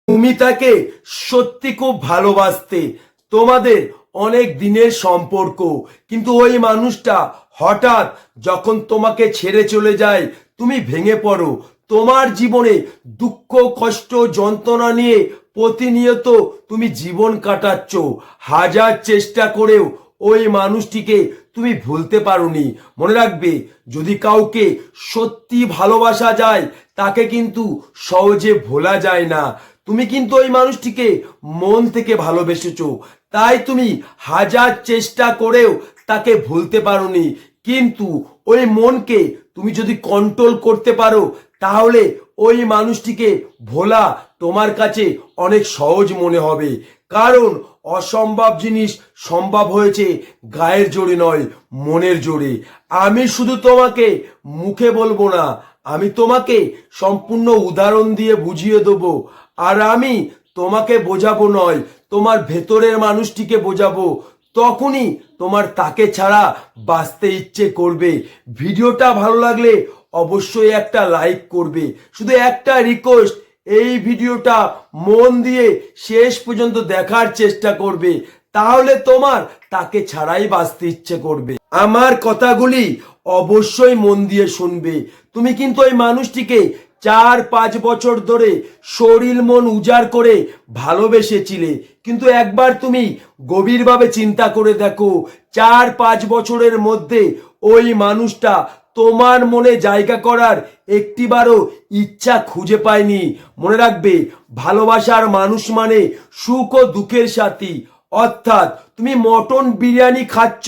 তুমি তাকে সত্যি খুব ভালোবাসতে, তোমাদের অনেক দিনের সম্পর্ক, কিন্তু ওই মানুষটা হঠাৎ যখন তোমাকে ছেড়ে চলে যায় তুমি ভেঙে পড়ো। তোমার জীবনে দুঃখ কষ্ট যন্ত্রণা নিয়ে প্রতিনিয়ত তুমি জীবন কাটাচ্ছ। হাজার চেষ্টা করেও ওই মানুষটিকে তুমি ভুলতে পারোনি। মনে রাখবে, যদি কাউকে সত্যি ভালোবাসা যায় তাকে কিন্তু সহজে ভোলা যায় না। তুমি কিন্তু ওই মানুষটিকে মন থেকে ভালোবেসেছো, তাই তুমি হাজার চেষ্টা করেও তাকে ভুলতে পারোনি। কিন্তু ওই মনকে তুমি যদি কন্ট্রোল করতে পারো তাহলে ওই মানুষটিকে ভোলা তোমার কাছে অনেক সহজ মনে হবে। কারণ অসম্ভব জিনিস সম্ভব হয়েছে গায়ের জোরে নয়, মনের জোরে। আমি শুধু তোমাকে মুখে বলবো না, আমি তোমাকে সম্পূর্ণ উদাহরণ দিয়ে বুঝিয়ে দেবো। আর আমি তোমাকে বোঝাবো নয়, তোমার ভেতরের মানুষটিকে বোঝাবো। তখনই তোমার তাকে ছাড়া বাঁচতে ইচ্ছে করবে। ভিডিওটা ভালো লাগলে অবশ্যই একটা লাইক করবে। শুধু একটা রিকোয়েস্ট, এই ভিডিওটা মন দিয়ে শেষ পর্যন্ত দেখার চেষ্টা করবে, তাহলে তোমার তাকে ছাড়াই বাঁচতে ইচ্ছে করবে। আমার কথাগুলি অবশ্যই মন দিয়ে শুনবে। তুমি কিন্তু ওই মানুষটিকে 4-5 বছর ধরে শরীর মন উজাড় করে ভালোবেসেছিলে, কিন্তু একবার তুমি গভীরভাবে চিন্তা করে দেখো, 4-5 বছরের মধ্যে ওই মানুষটা তোমার মনে জায়গা করার একটিবারও ইচ্ছা খুঁজে পায়নি। মনে রাখবে, ভালোবাসার মানুষ মানে সুখ ও দুঃখের সাথী। অর্থাৎ তুমি মটন বিরিয়ানি খাচ্ছ,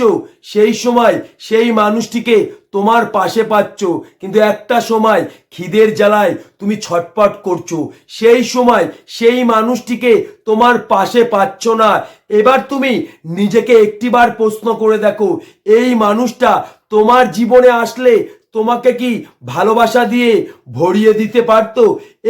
সেই সময় সেই মানুষটিকে তোমার পাশে পাচ্ছ, কিন্তু একটা সময় খিদের জ্বালায় তুমি ছটপট করছো, সেই সময় সেই মানুষটিকে তোমার পাশে পাচ্ছ না। এবার তুমি নিজেকে একটিবার প্রশ্ন করে দেখো, এই মানুষটা তোমার জীবনে আসলে তোমাকে কি ভালোবাসা দিয়ে ভরিয়ে দিতে পারতো?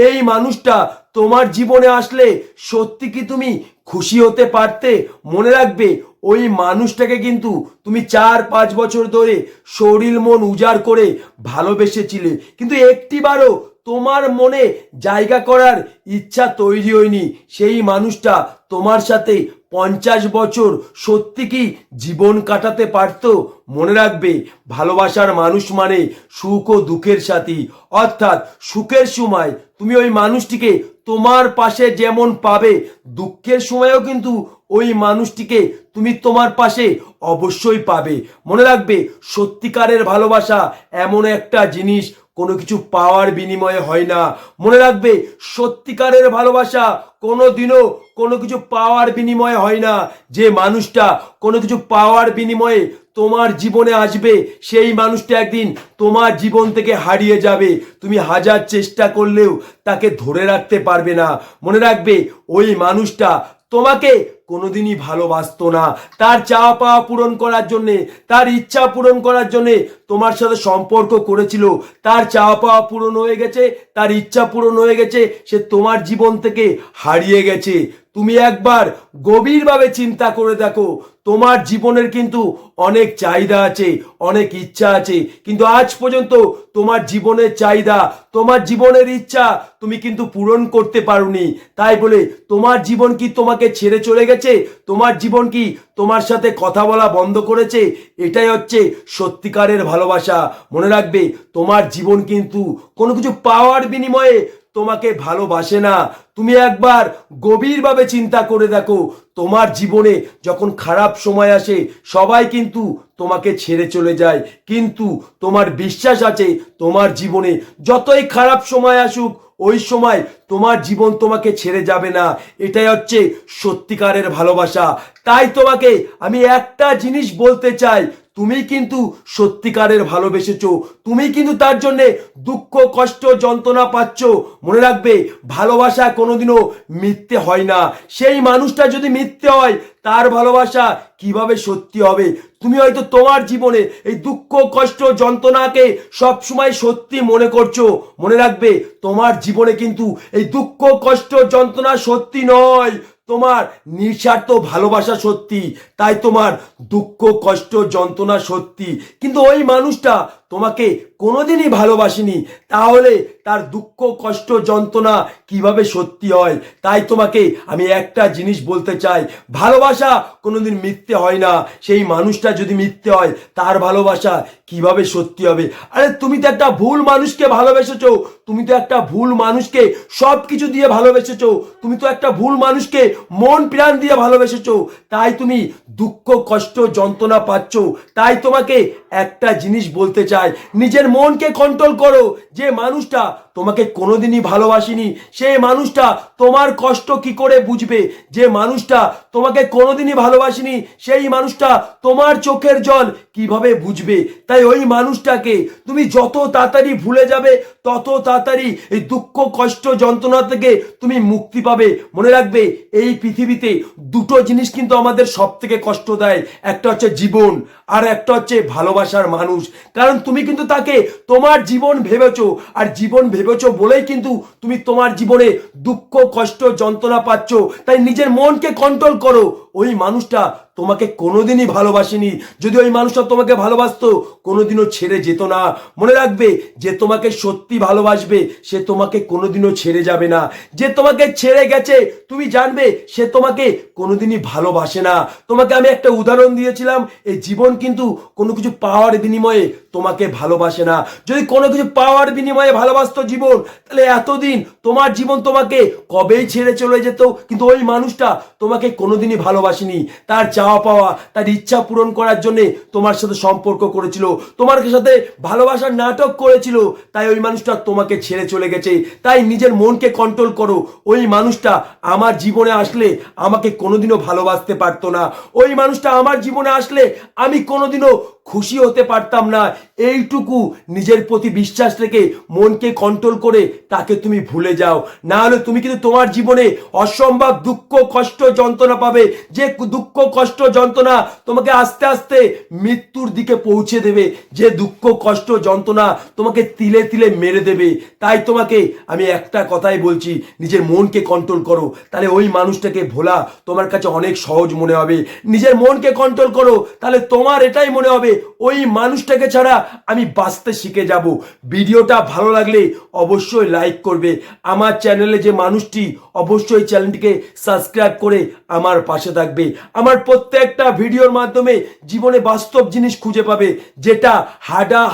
এই মানুষটা তোমার জীবনে আসলে সত্যি কি তুমি খুশি হতে পারতে? মনে রাখবে, ওই মানুষটাকে কিন্তু তুমি 4-5 বছর ধরে শরীর মন উজাড় করে ভালোবেসেছিলে, কিন্তু একটিবারও তোমার মনে জায়গা করার ইচ্ছা তৈরি হয়নি। সেই মানুষটা তোমার সাথে 50 বছর সত্যি কি জীবন কাটাতে পারতো? মনে রাখবে, ভালোবাসার মানুষ মানে সুখ ও দুঃখের সাথী। অর্থাৎ সুখের সময় তুমি ওই মানুষটিকে তোমার পাশে যেমন পাবে, দুঃখের সময়ও কিন্তু ওই মানুষটিকে তুমি তোমার পাশে অবশ্যই পাবে। মনে রাখবে, সত্যিকারের ভালোবাসা এমন একটা জিনিস, কোনো কিছু পাওয়ার বিনিময়ে হয় না। মনে রাখবে, সত্যিকারের ভালোবাসা কোনোদিনও কোনো কিছু পাওয়ার বিনিময়ে হয় না। যে মানুষটা কোনো কিছু পাওয়ার বিনিময়ে তোমার জীবনে আসবে, সেই মানুষটা একদিন তোমার জীবন থেকে হারিয়ে যাবে। তুমি হাজার চেষ্টা করলেও তাকে ধরে রাখতে পারবে না। মনে রাখবে, ওই মানুষটা তোমাকে কোনোদিনই ভালোবাসতো না। তার চাওয়া পাওয়া পূরণ করার জন্যে, তার ইচ্ছা পূরণ করার জন্যে তোমার সাথে সম্পর্ক করেছিল। তার চাওয়া পাওয়া পূরণ হয়ে গেছে, তার ইচ্ছা পূরণ হয়ে গেছে, সে তোমার জীবন থেকে হারিয়ে গেছে। তুমি একবার গভীরভাবে চিন্তা করে দেখো, তোমার জীবনের কিন্তু অনেক চাহিদা আছে, অনেক ইচ্ছা আছে, কিন্তু আজ পর্যন্ত তোমার জীবনের চাহিদা, তোমার জীবনের ইচ্ছা তুমি কিন্তু পূরণ করতে পারোনি। তাই বলে তোমার জীবন কি তোমাকে ছেড়ে চলে গেছে? তোমার জীবন কি তোমার সাথে কথা বলা বন্ধ করেছে? এটাই হচ্ছে সত্যিকারের ভালোবাসা। মনে রাখবে, তোমার জীবন কিন্তু কোনো কিছু পাওয়ার বিনিময়ে তোমাকে ভালোবাসে না। তুমি একবার গভীরভাবে চিন্তা করে দেখো, তোমার জীবনে যখন খারাপ সময় আসে সবাই কিন্তু তোমাকে ছেড়ে চলে যায়, কিন্তু তোমার বিশ্বাস আছে তোমার জীবনে যতই খারাপ সময় আসুক ওই সময় তোমার জীবন তোমাকে ছেড়ে যাবে না। এটাই হচ্ছে সত্যিকারের ভালোবাসা। তাই তোমাকে আমি একটা জিনিস বলতে চাই, তুমি কিন্তু সত্যিকারের ভালোবেসেছো, তুমি কিন্তু তার জন্য দুঃখ কষ্ট যন্ত্রণা পাচ্ছ। মনে রাখবে, ভালোবাসা কোনোদিনও মিথ্যে হয় না। সেই মানুষটা যদি মিথ্যে হয়, তার ভালোবাসা কিভাবে সত্যি হবে? তুমি হয়তো তোমার জীবনে এই দুঃখ কষ্ট যন্ত্রণাকে সবসময় সত্যি মনে করছো। মনে রাখবে, তোমার জীবনে কিন্তু এই দুঃখ কষ্ট যন্ত্রণা সত্যি নয়, তোমার নিঃস্বার্থ ভালোবাসা সত্যি। তাই তোমার দুঃখ কষ্ট যন্ত্রণা সত্যি, কিন্তু ওই মানুষটা তোমাকে কোনোদিনই ভালোবাসেনি, তাহলে তার দুঃখ কষ্ট যন্ত্রণা কিভাবে সত্যি হয়? তাই তোমাকে আমি একটা জিনিস বলতে চাই, ভালোবাসা কোনোদিন মিথ্যে হয় না। সেই মানুষটা যদি মিথ্যে হয়, তার ভালোবাসা কিভাবে সত্যি হবে? আরে তুমি তো একটা ভুল মানুষকে ভালোবেসেছো, তুমি তো একটা ভুল মানুষকে সব কিছু দিয়ে ভালোবেসেছো, তুমি তো একটা ভুল মানুষকে মন প্রাণ দিয়ে ভালোবেসেছো, তাই তুমি দুঃখ কষ্ট যন্ত্রণা পাচ্ছ। তাই তোমাকে একটা জিনিস বলতে চাই, নিজের মনকে কন্ট্রোল করো। যে মানুষটা তোমাকে কোনোদিনই ভালোবাসেনি, সেই মানুষটা তোমার কষ্ট কি করে বুঝবে? যে মানুষটা তোমাকে কোনোদিনই ভালোবাসেনি, সেই মানুষটা তোমার চোখের জল কিভাবে বুঝবে? তাই ওই মানুষটাকে তুমি যত তাড়াতাড়ি ভুলে যাবে, তত তাড়াতাড়ি এই দুঃখ কষ্ট যন্ত্রণা থেকে তুমি মুক্তি পাবে। মনে রাখবে, এই পৃথিবীতে দুটো জিনিস কিন্তু আমাদের সব থেকে কষ্ট দেয়, একটা হচ্ছে জীবন, আর একটা হচ্ছে ভালোবাসার মানুষ। কারণ তুমি কিন্তু তাকে তোমার জীবন ভেবেছো, আর জীবন ভেবেছো বলেই কিন্তু তুমি তোমার জীবনে দুঃখ কষ্ট যন্ত্রণা পাচ্ছ। তাই নিজের মনকে কন্ট্রোল করো। ওই মানুষটা তোমাকে কোনোদিনই ভালোবাসেনি, যদি ওই মানুষটা তোমাকে ভালোবাসতো কোনোদিনও ছেড়ে যেত না। মনে রাখবে, যে তোমাকে সত্যি ভালোবাসবে সে তোমাকে কোনোদিনও ছেড়ে যাবে না। যে তোমাকে ছেড়ে গেছে তুমি জানবে সে তোমাকে কোনোদিনই ভালোবাসে না। তোমাকে আমি একটা উদাহরণ দিয়েছিলাম, এই জীবন কিন্তু কোনো কিছু পাওয়ার বিনিময়ে তোমাকে ভালোবাসে না। যদি কোনো কিছু পাওয়ার বিনিময়ে ভালোবাসতো জীবন, তাহলে এতদিন তোমার জীবন তোমাকে কবেই ছেড়ে চলে যেত। কিন্তু ওই মানুষটা তোমাকে কোনোদিনই ভালোবাসেনি, তার চাওয়া পাওয়া তার ইচ্ছা পূরণ করার জন্য তোমার সাথে সম্পর্ক করেছিল, তোমার সাথে ভালোবাসার নাটক করেছিল, তাই ওই মানুষটা তোমাকে ছেড়ে চলে গেছে। তাই নিজের মনকে কন্ট্রোল করো। ওই মানুষটা আমার জীবনে আসলে আমাকে কোনোদিনও ভালোবাসতে পারতো না, ওই মানুষটা আমার জীবনে আসলে আমি কোনোদিনও খুশি হতে পারতাম না। এইটুকু নিজের প্রতি বিশ্বাস রেখে মনকে কন্ট্রোল করে তাকে তুমি ভুলে যাও, না হলে তুমি কিন্তু তোমার জীবনে অসম্ভব দুঃখ কষ্ট যন্ত্রণা পাবে। যে দুঃখ কষ্ট যন্ত্রণা তোমাকে আস্তে আস্তে মৃত্যুর দিকে পৌঁছে দেবে, যে দুঃখ কষ্ট যন্ত্রণা তোমাকে তিলে তিলে মেরে দেবে। তাই তোমাকে আমি একটা কথাই বলছি, নিজের মনকে কন্ট্রোল করো, তাহলে ওই মানুষটাকে ভোলা তোমার কাছে অনেক সহজ মনে হবে। নিজের মনকে কন্ট্রোল করো, তাহলে তোমার এটাই মনে হবে ওই মানুষটাকে ছাড়া আমি বাঁচতে শিখে যাব। ভিডিওটা ভালো লাগলে অবশ্যই লাইক করবে। আমার চ্যানেলে যে মানুষটি অবশ্যই চ্যানেলটিকে সাবস্ক্রাইব করে আমার পাশে থাকবে। আমার প্রত্যেকটা ভিডিওর মাধ্যমে জীবনে বাস্তব জিনিস খুঁজে পাবে, যেটা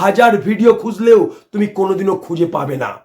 হাজার ভিডিও খুঁজলেও তুমি কোনোদিনও খুঁজে পাবে না।